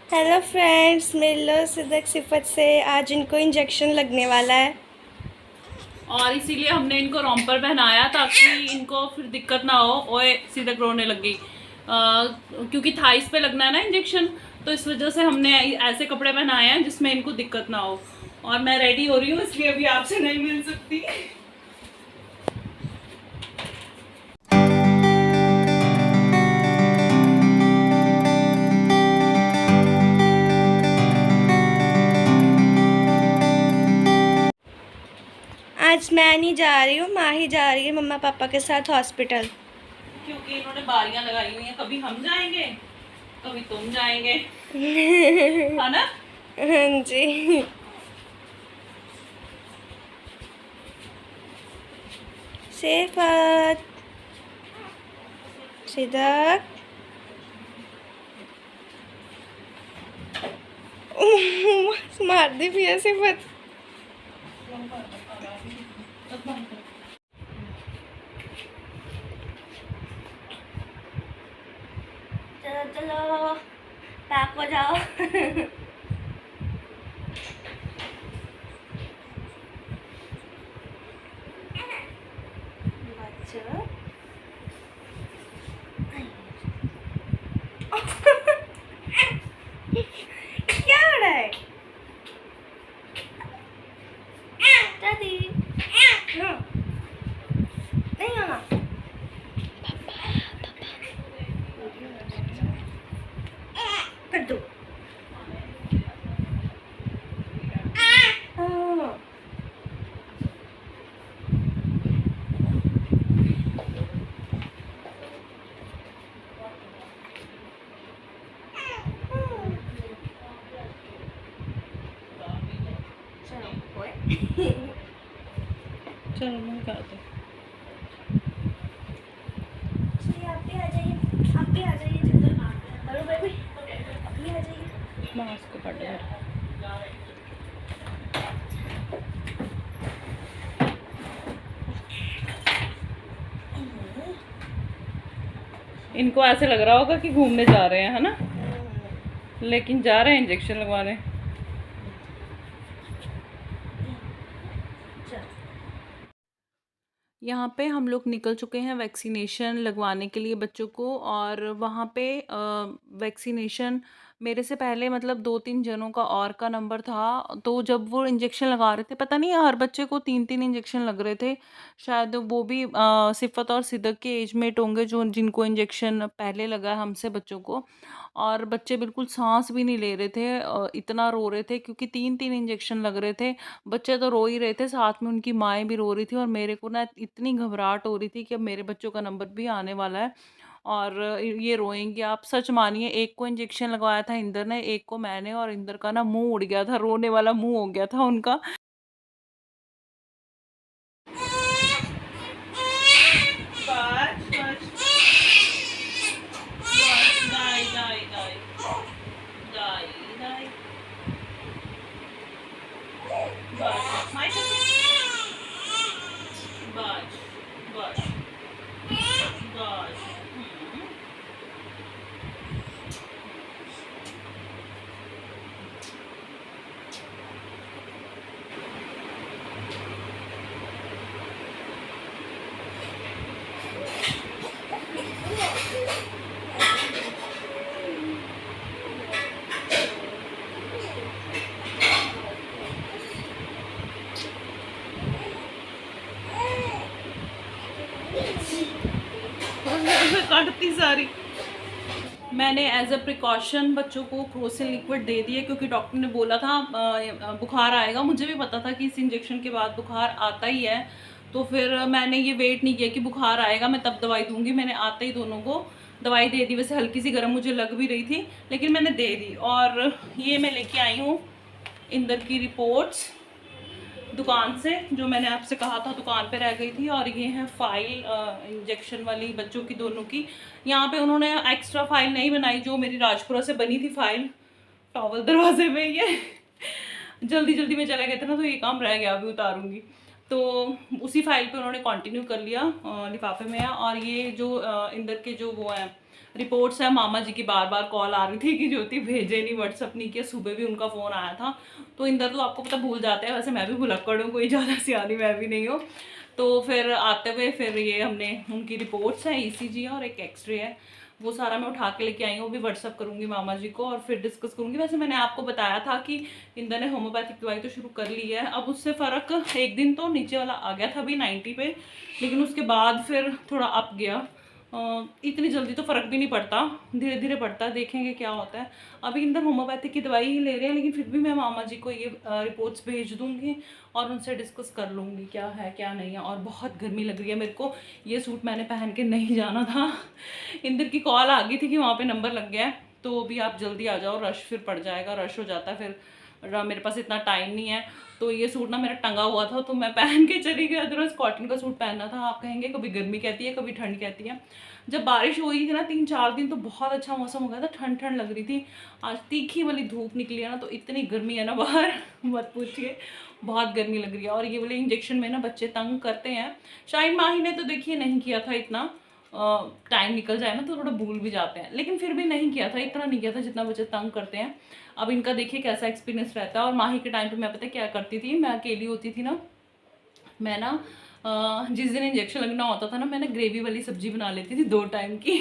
Hello friends, मिल लो सिद्दीक सिफत से। आज इनको इंजेक्शन लगने वाला है और इसीलिए हमने इनको रोम्पर पहनाया ताकि इनको फिर दिक्कत ना हो। ओए सीधे रोने लग गई। क्योंकि थाइस पे लगना है ना इंजेक्शन, तो इस वजह से हमने ऐसे कपड़े पहनाए हैं जिसमें इनको दिक्कत ना हो। और मैं रेडी हो रही हूँ, इसलिए अभी आपसे नहीं मिल सकती। आज मैं नहीं जा रही हूँ, माँ ही जा रही है मम्मा पापा के साथ हॉस्पिटल। क्योंकि इन्होंने बारियां लगाई हुई हैं, कभी हम जाएंगे कभी तुम जाएंगे, है ना। हाँ जी। सिफत, सिद्दीक। मार दी भैया सिफत। चलो चलो, पैक हो जाओ। बच्चों क्या हो रहा है? दादी नहीं होना। कर दो। चलो मैं कहते आप भी आ जाइए, आप भी आ जाइए। हेलो बेबी, आप भी आ जाइए। मास्क पड़ गया। इनको ऐसे लग रहा होगा कि घूमने जा रहे हैं, है ना, लेकिन जा रहे हैं इंजेक्शन लगवाने। यहाँ पे हम लोग निकल चुके हैं वैक्सीनेशन लगवाने के लिए बच्चों को। और वहाँ पे वैक्सीनेशन मेरे से पहले मतलब 2-3 जनों का और का नंबर था। तो जब वो इंजेक्शन लगा रहे थे, पता नहीं हर बच्चे को 3-3 इंजेक्शन लग रहे थे। शायद वो भी सिफत और सिद्दीक के एजमेट होंगे जो जिनको इंजेक्शन पहले लगा है हमसे बच्चों को। और बच्चे बिल्कुल सांस भी नहीं ले रहे थे, इतना रो रहे थे क्योंकि 3-3 इंजेक्शन लग रहे थे। बच्चे तो रो ही रहे थे, साथ में उनकी माएँ भी रो रही थी। और मेरे को ना इतनी घबराहट हो रही थी कि अब मेरे बच्चों का नंबर भी आने वाला है और ये रोएँगे। आप सच मानिए, एक को इंजेक्शन लगवाया था इंदर ने, एक को मैंने, और इंदर का ना मुँह उड़ गया था, रोने वाला मुँह हो गया था उनका। काटती सारी। मैंने एज अ प्रिकॉशन बच्चों को क्रोसिन लिक्विड दे दिया क्योंकि डॉक्टर ने बोला था बुखार आएगा। मुझे भी पता था कि इस इंजेक्शन के बाद बुखार आता ही है, तो फिर मैंने ये वेट नहीं किया कि बुखार आएगा मैं तब दवाई दूंगी। मैंने आते ही दोनों को दवाई दे दी। वैसे हल्की सी गर्म मुझे लग भी रही थी, लेकिन मैंने दे दी। और ये मैं लेके आई हूँ इंदर की रिपोर्ट्स दुकान से, जो मैंने आपसे कहा था दुकान पे रह गई थी। और ये है फाइल इंजेक्शन वाली बच्चों की दोनों की। यहाँ पे उन्होंने एक्स्ट्रा फाइल नहीं बनाई जो मेरी राजपुरा से बनी थी फाइल, टॉवल दरवाजे में। ये जल्दी जल्दी में चले गए थे ना, तो ये काम रह गया, अभी उतारूंगी। तो उसी फाइल पे उन्होंने कंटिन्यू कर लिया लिफाफे में। और ये जो इंदर के जो वो हैं रिपोर्ट्स है। मामा जी की बार बार कॉल आ रही थी कि ज्योति भेजे नहीं, व्हाट्सअप नहीं किया। सुबह भी उनका फ़ोन आया था। तो इंदर तो आपको पता भूल जाते हैं, वैसे मैं भी भुलक्कड़ हूँ, कोई ज़्यादा सियानी मैं भी नहीं हूँ। तो फिर आते हुए फिर ये हमने उनकी रिपोर्ट्स हैं, ECG है और एक एक्सरे है, वो सारा मैं उठा के लेके आई हूँ। वो भी व्हाट्सअप करूँगी मामा जी को और फिर डिस्कस करूँगी। वैसे मैंने आपको बताया था कि इंदर ने होम्योपैथिक दवाई तो शुरू कर ली है। अब उससे फ़र्क एक दिन तो नीचे वाला आ गया था अभी 90 पे, लेकिन उसके बाद फिर थोड़ा अप गया। इतनी जल्दी तो फ़र्क भी नहीं पड़ता, धीरे धीरे पड़ता है, देखेंगे क्या होता है। अभी इंदर होम्योपैथिक की दवाई ही ले रहे हैं, लेकिन फिर भी मैं मामा जी को ये रिपोर्ट्स भेज दूँगी और उनसे डिस्कस कर लूँगी क्या है क्या नहीं है। और बहुत गर्मी लग रही है मेरे को, ये सूट मैंने पहन के नहीं जाना था। इंदर की कॉल आ गई थी कि वहाँ पे नंबर लग गया है, तो अभी आप जल्दी आ जाओ, रश फिर पड़ जाएगा, रश हो जाता है फिर, मेरे पास इतना टाइम नहीं है। तो ये सूट ना मेरा टंगा हुआ था तो मैं पहन के चली गई, अदरवाइज कॉटन का सूट पहनना था। आप कहेंगे कभी गर्मी कहती है कभी ठंड कहती है। जब बारिश हो रही थी ना 3-4 दिन, तो बहुत अच्छा मौसम हो गया था, ठंड ठंड लग रही थी। आज तीखी वाली धूप निकली है ना, तो इतनी गर्मी है ना बाहर मत पूछिए, बहुत गर्मी लग रही है। और ये वाले इंजेक्शन में ना बच्चे तंग करते हैं। शायद माही ने तो देखिए नहीं किया था इतना, टाइम निकल जाए ना तो थोड़ा भूल भी जाते हैं, लेकिन फिर भी नहीं किया था, इतना नहीं किया था जितना बच्चे तंग करते हैं। अब इनका देखिए कैसा एक्सपीरियंस रहता है। और माही के टाइम पे मैं पता क्या करती थी, मैं अकेली होती थी ना, मैं ना जिस दिन इंजेक्शन लगना होता था ना, मैंने ग्रेवी वाली सब्जी बना लेती थी 2 टाइम की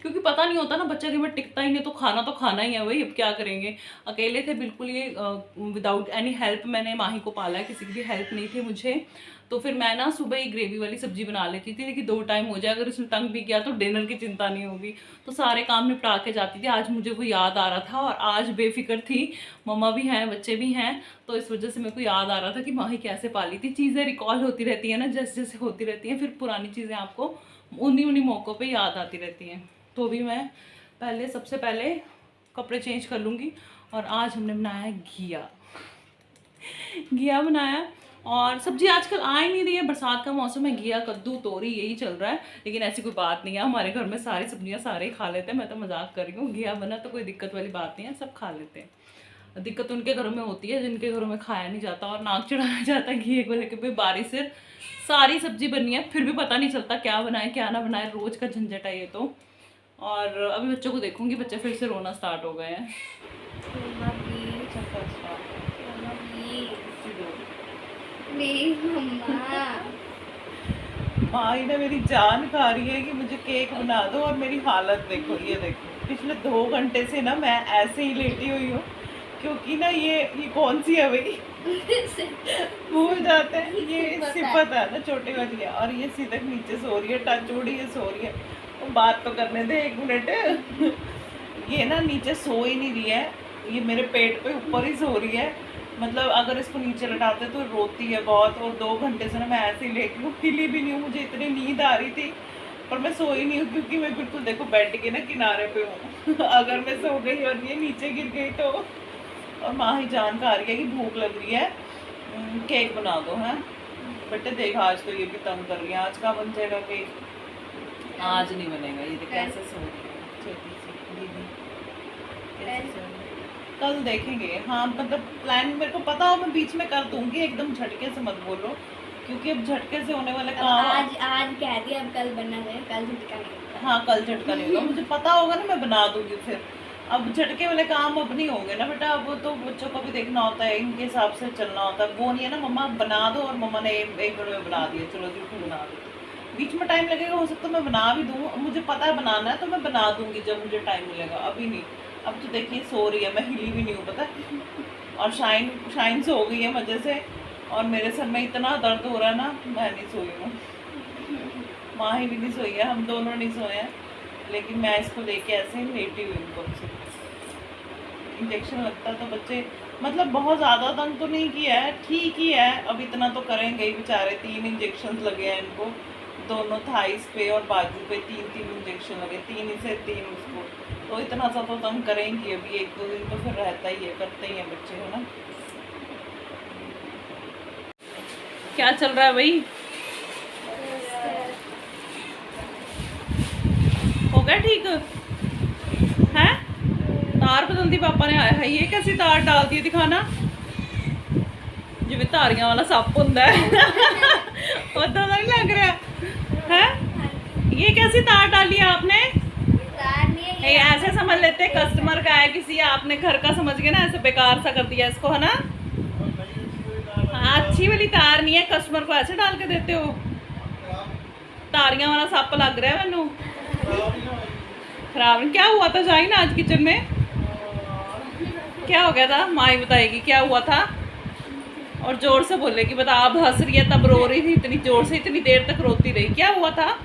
क्योंकि पता नहीं होता ना, बच्चा कई बार टिकता ही नहीं, तो खाना ही है भाई, अब क्या करेंगे। अकेले थे बिल्कुल, ये विदाउट एनी हेल्प मैंने माही को पाला है, किसी की भी हेल्प नहीं थी मुझे। तो फिर मैं ना सुबह ही ग्रेवी वाली सब्जी बना लेती थी, लेकिन 2 टाइम हो जाए, अगर इसमें तंग भी किया तो डिनर की चिंता नहीं होगी। तो सारे काम निपटा के जाती थी। आज मुझे वो याद आ रहा था और आज बेफिक्र थी, मम्मा भी हैं बच्चे भी हैं, तो इस वजह से मेरे को याद आ रहा था कि माही कैसे पाली थी। चीज़ें रिकॉल होती रहती है ना, जैसे जैसे होती रहती हैं, फिर पुरानी चीज़ें आपको उन्हीं उन्हीं मौक़ों पे याद आती रहती हैं। तो भी मैं सबसे पहले कपड़े चेंज कर लूँगी। और आज हमने बनाया है घिया, घिया बनाया। और सब्जी आजकल आ ही नहीं रही है, बरसात का मौसम है, घिया कद्दू तोरी यही चल रहा है। लेकिन ऐसी कोई बात नहीं है, हमारे घर में सारी सब्जियां सारे खा लेते हैं। मैं तो मजाक कर रही हूँ, घिया बना तो कोई दिक्कत वाली बात नहीं है, सब खा लेते हैं। दिक्कत उनके घरों में होती है जिनके घरों में खाया नहीं जाता और नाक चढ़ाया जाता है घी को लेकर। भाई बारिश से सारी सब्जी बनी है, फिर भी पता नहीं चलता क्या बनाए क्या ना बनाए, रोज का झंझट है ये तो। और अभी बच्चों को देखूंगी, बच्चे फिर से रोना स्टार्ट हो गए हैं। माही ने मेरी जान खा रही है कि मुझे केक बना दो, और मेरी हालत देखो, ये देखो पिछले 2 घंटे से ना मैं ऐसे ही लेटी हुई हूँ, क्योंकि ना ये कौन सी है भाई भूल जाते हैं, ये सिफत है ना छोटे वाली है। और ये सीधे नीचे सो रही है, टच उड़ी है, सो रही है। तो बात तो करने दे 1 मिनट ये ना नीचे सो ही नहीं रही है, ये मेरे पेट पे ऊपर ही सो रही है। मतलब अगर इसको नीचे लटाते तो रोती है बहुत। और 2 घंटे से ना मैं ऐसे ही लेटी हूँ, हिली भी नहीं हूँ, मुझे इतनी नींद आ रही थी, पर मैं सोई नहीं हूँ क्योंकि मैं बिल्कुल देखो बेड के ना किनारे पे हूँ अगर मैं सो गई और ये नीचे गिर गई तो। और माँ ही जान खा रही है कि भूख लग रही है, केक बना दो है बेटे। देख आज तो ये भी तंग कर रही है, आज का बन जाएगा केक? आज नहीं बनेगा। ये कैसे सो रही है छोटी सी दीदी, कैसे सो रही है? कल देखेंगे। हाँ मतलब प्लान मेरे को पता हो, मैं बीच में कर दूंगी, एकदम झटके से मत बोलो, क्योंकि अब झटके से होने वाले काम आज कह दिया, अब कल बनना है, कल झटका नहीं। हाँ कल झटका नहीं होगा, मुझे पता होगा ना, मैं बना दूंगी फिर। अब झटके वाले काम अब नहीं होंगे ना बेटा, अब तो बच्चों को भी देखना होता है, इनके हिसाब से चलना होता है। वो नहीं है ना मम्मा बना दो और मम्मा ने 1 मिनट में बना दिया, चलो जी बना दो, बीच में टाइम लगेगा, हो सकता है मैं बना भी दूँ, मुझे पता है बनाना है तो मैं बना दूंगी जब मुझे टाइम मिलेगा, अभी नहीं। अब तो देखिए सो रही है, मैं हिली भी नहीं हूँ पता। और शाइन सो गई है मजे से, और मेरे सर में इतना दर्द हो रहा है ना, मैं नहीं सोई हूँ, माँ ही भी नहीं सोई है, हम दोनों नहीं सोए हैं। लेकिन मैं इसको लेके ऐसे ही लेटी हुई हूँ कब से। इंजेक्शन लगता तो बच्चे मतलब बहुत ज़्यादा तंग तो नहीं किया है, ठीक ही है, अब इतना तो करेंगे ही बेचारे। 3 इंजेक्शन लगे हैं इनको, दोनों थाइस पे और बाजू पे 3-3 इंजेक्शन लगे, 3 इसे 3 उसको, तो इतना सा तो तंग करेंगे। अभी 1-2 दिन तो फिर रहता ही है, करते ही हैं बच्चे, है ना। क्या चल रहा है भाई? हो गया ठीक है? तार बदल दी पापा ने, आया है ये कैसी तार डाल दी, दिखाना जिਵੇਂ धारियां वाला सप होता है उदा तो नहीं लग रहा है। ये कैसी तार डाली है आपने? ये ऐसे समझ लेते कस्टमर का है किसी, आपने घर का समझ के ना ऐसे बेकार सा कर दिया इसको, है ना। हाँ, अच्छी वाली तार नहीं है, कस्टमर को ऐसे डाल के देते हो। तारियां वाला सप लग रहा है मैनू। खराब क्या हुआ था जाइन आज किचन में? क्या हो गया था? माँ ही बताएगी क्या हुआ था। और जोर से बोलेगी, बता। अब हंस रही है तब रो रही थी इतनी जोर से, इतनी देर तक रोती रही। क्या हुआ था?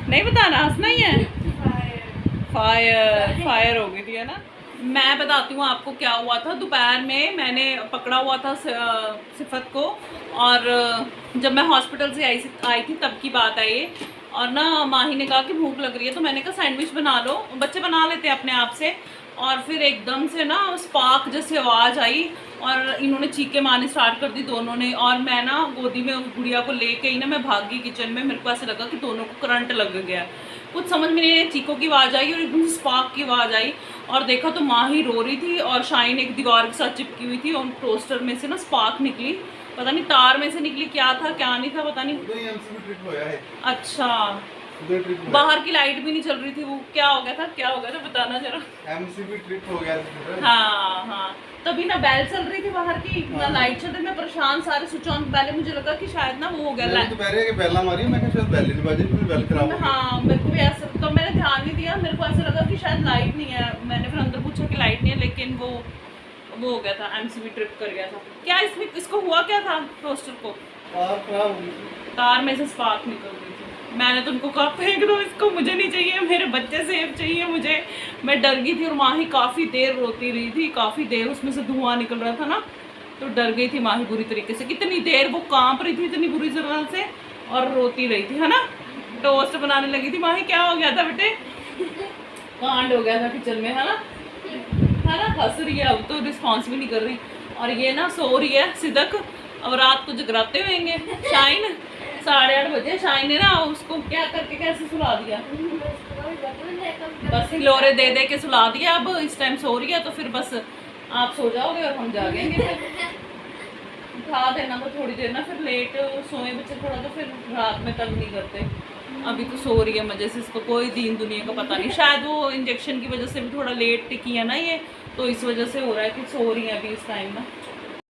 नहीं बताना, हंसना ही है। फायर हो गई थी, है ना। मैं बताती हूँ आपको क्या हुआ था। दोपहर में मैंने पकड़ा हुआ था सिफत को, और जब मैं हॉस्पिटल से आई थी तब की बात है ये। और ना माही ने कहा कि भूख लग रही है, तो मैंने कहा सैंडविच बना लो। बच्चे बना लेते हैं अपने आप से। और फिर एकदम से ना स्पार्क जैसे आवाज़ आई और इन्होंने चीखे मारनी स्टार्ट कर दी दोनों ने। और मैं ना गोदी में उस गुड़िया को लेके ही ना मैं भाग गई किचन में। मेरे को ऐसा लगा कि दोनों को करंट लग गया। कुछ समझ में नहीं, चीखों की आवाज़ आई और एकदम से स्पार्क की आवाज़ आई। और देखा तो माँ ही रो रही थी और शाइन एक दीवार के साथ चिपकी हुई थी। और टोस्टर में से ना स्पार्क निकली, पता नहीं तार में से निकली, क्या था क्या नहीं था पता नहीं। अच्छा, बाहर की लाइट भी नहीं चल रही थी। वो क्या हो गया था बताना जरा। एमसीबी ट्रिप हो गया था। हाँ, तभी ना बेल चल रही थी बाहर की, ना लाइट चल रही। मैं परेशान, सारे स्विच ऑन। पहले मुझे लगा कि शायद ना वो हो गया तो पहले के बेल मारी, मैं शायद बेल नहीं बाजी, फिर बेल खराब हो गई। हाँ, मेरे को भी ऐसा, तो मैंने ध्यान नहीं दिया। मेरे को ऐसा लगा कि शायद लाइट नहीं है। मैंने फिर अंदर पूछा कि लाइट नहीं है, लेकिन वो हो गया था, एमसीबी ट्रिप कर गया था। क्या इसको हुआ क्या था टोस्टर को? तार खराब हो गई, तार में से स्पार्क निकल गई थी। मैंने तो उनको कहा फेंक दो इसको, मुझे नहीं चाहिए, मेरे बच्चे सेफ चाहिए मुझे। मैं डर गई थी और माही काफ़ी देर रोती रही थी, काफ़ी देर उसमें से धुआं निकल रहा था ना, तो डर गई थी माही बुरी तरीके से। कितनी देर वो कांप रही थी इतनी बुरी तरह से और रोती रही थी, है ना। टोस्ट बनाने लगी थी माही। क्या हो गया था बेटे? कांड हो गया था किचन में, है ना। हंस रही है अब तो, रिस्पॉन्स भी नहीं कर रही। और ये ना सो रही है सिदक, और रात को जगराते होंगे। शाइन 8:30 बजे शाइन ने ना उसको क्या करके कैसे सुला दिया, बस हिलोरे दे दे के सुला दिया। अब इस टाइम सो रही है तो फिर बस आप सो जाओगे और हम जागेंगे। उठा देना तो थोड़ी देर ना, फिर लेट सोए बच्चे थोड़ा तो फिर रात में तंग नहीं करते। अभी तो सो रही है मजे से, इसको कोई दीन दुनिया का पता नहीं। शायद वो इंजेक्शन की वजह से भी थोड़ा लेट टिकी है ना ये, तो इस वजह से हो रहा है कि सो रही है अभी इस टाइम ना।